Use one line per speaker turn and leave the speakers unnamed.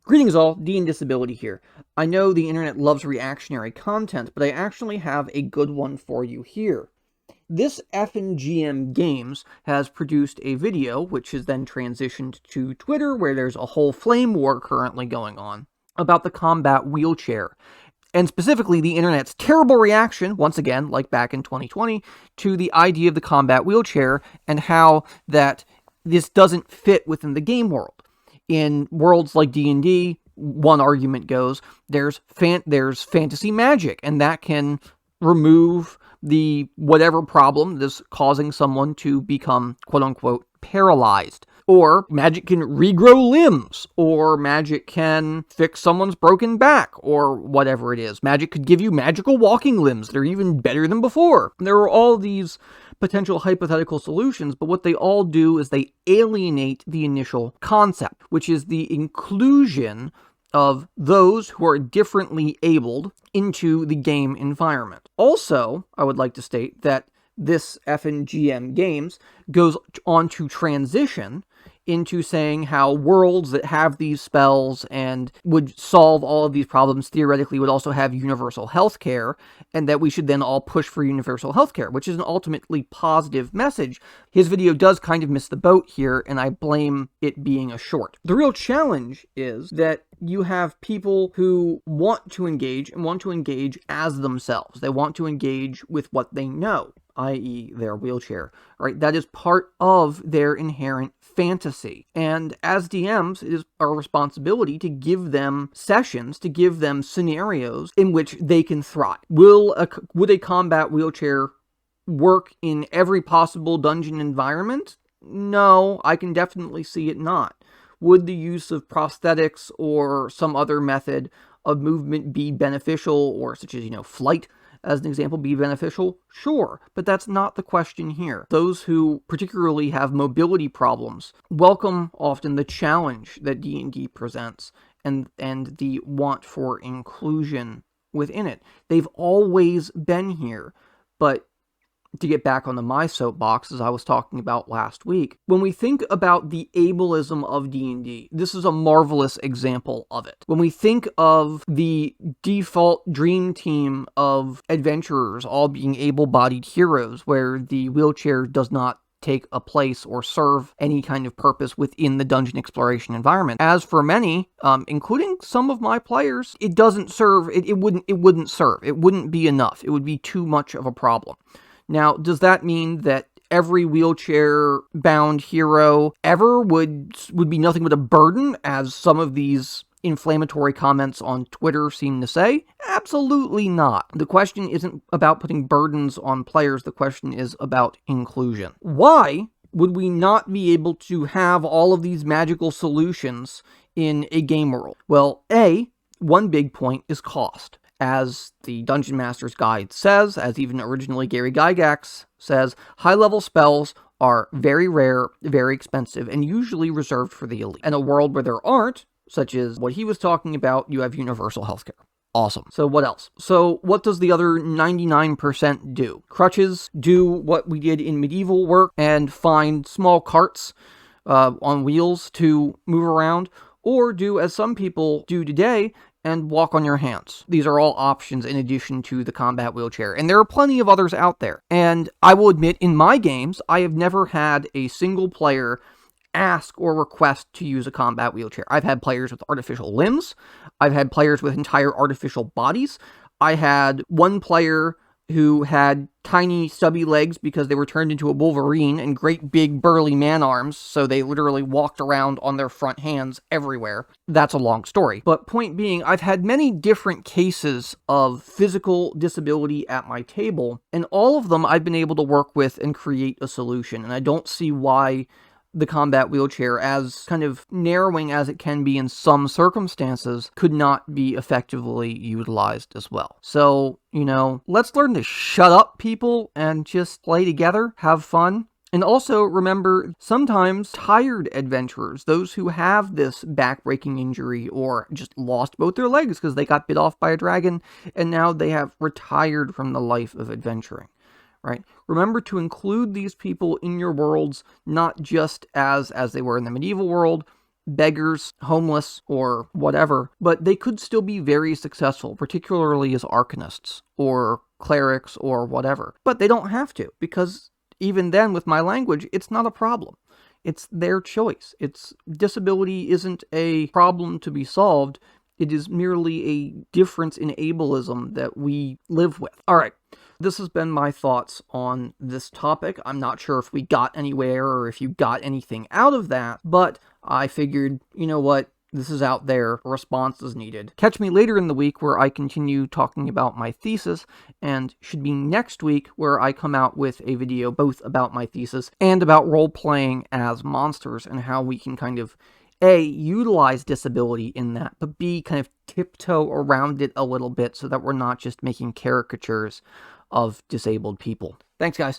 Greetings all, D&Disability here. I know the internet loves reactionary content, but I actually have a good one for you here. Thiseffingmgames has produced a video, which has then transitioned to Twitter, where there's a whole flame war currently going on, about the combat wheelchair. And specifically, the internet's terrible reaction, once again, like back in 2020, to the idea of the combat wheelchair and how that this doesn't fit within the game world. In worlds like D&D, one argument goes, there's fantasy magic, and that can remove the whatever problem that's causing someone to become, quote-unquote, paralyzed. Or magic can regrow limbs, or magic can fix someone's broken back, or whatever it is. Magic could give you magical walking limbs that are even better than before. There are all these potential hypothetical solutions, but what they all do is they alienate the initial concept, which is the inclusion of those who are differently abled into the game environment. Also, I would like to state that Thiseffingmgames goes on to transition into saying how worlds that have these spells and would solve all of these problems theoretically would also have universal healthcare, and that we should then all push for universal healthcare, which is an ultimately positive message. His video does kind of miss the boat here, and I blame it being a short. The real challenge is that you have people who want to engage and want to engage as themselves. They want to engage with what they know, i.e. their wheelchair, right? That is part of their inherent fantasy. And as DMs, it is our responsibility to give them sessions, to give them scenarios in which they can thrive. Would a combat wheelchair work in every possible dungeon environment? No, I can definitely see it not. Would the use of prosthetics or some other method of movement be beneficial, or such as, flight, as an example, be beneficial? Sure, but that's not the question here. Those who particularly have mobility problems welcome often the challenge that D&D presents and the want for inclusion within it. They've always been here, but to get back onto my soapbox, as I was talking about last week, when we think about the ableism of D&D, this is a marvelous example of it. When we think of the default dream team of adventurers all being able-bodied heroes, where the wheelchair does not take a place or serve any kind of purpose within the dungeon exploration environment. As for many, including some of my players, it doesn't serve, it wouldn't serve. It wouldn't be enough. It would be too much of a problem. Now, does that mean that every wheelchair-bound hero ever would be nothing but a burden, as some of these inflammatory comments on Twitter seem to say? Absolutely not. The question isn't about putting burdens on players. The question is about inclusion. Why would we not be able to have all of these magical solutions in a game world? Well, one big point is cost. As the Dungeon Master's Guide says, as even originally Gary Gygax says, high-level spells are very rare, very expensive, and usually reserved for the elite. In a world where there aren't, such as what he was talking about, you have universal healthcare. Awesome. So what else? So what does the other 99% do? Crutches do what we did in medieval work and find small carts on wheels to move around, or do as some people do today, and walk on your hands. These are all options in addition to the combat wheelchair, and there are plenty of others out there. And I will admit, in my games, I have never had a single player ask or request to use a combat wheelchair. I've had players with artificial limbs. I've had players with entire artificial bodies. I had one player who had tiny stubby legs because they were turned into a Wolverine, and great big burly man arms, so they literally walked around on their front hands everywhere. That's a long story. But point being, I've had many different cases of physical disability at my table, and all of them I've been able to work with and create a solution, and I don't see why the combat wheelchair, as kind of narrowing as it can be in some circumstances, could not be effectively utilized as well. So, let's learn to shut up, people, and just play together, have fun. And also remember, sometimes tired adventurers, those who have this back-breaking injury or just lost both their legs because they got bit off by a dragon, and now they have retired from the life of adventuring. Right? Remember to include these people in your worlds, not just as they were in the medieval world, beggars, homeless, or whatever, but they could still be very successful, particularly as arcanists or clerics or whatever. But they don't have to, because even then with my language, it's not a problem. It's their choice. Disability isn't a problem to be solved. It is merely a difference in ableism that we live with. All right. This has been my thoughts on this topic. I'm not sure if we got anywhere or if you got anything out of that, but I figured, you know what? This is out there. A response is needed. Catch me later in the week where I continue talking about my thesis, and should be next week where I come out with a video both about my thesis and about role-playing as monsters and how we can kind of A, utilize disability in that, but B, kind of tiptoe around it a little bit so that we're not just making caricatures of disabled people. Thanks, guys.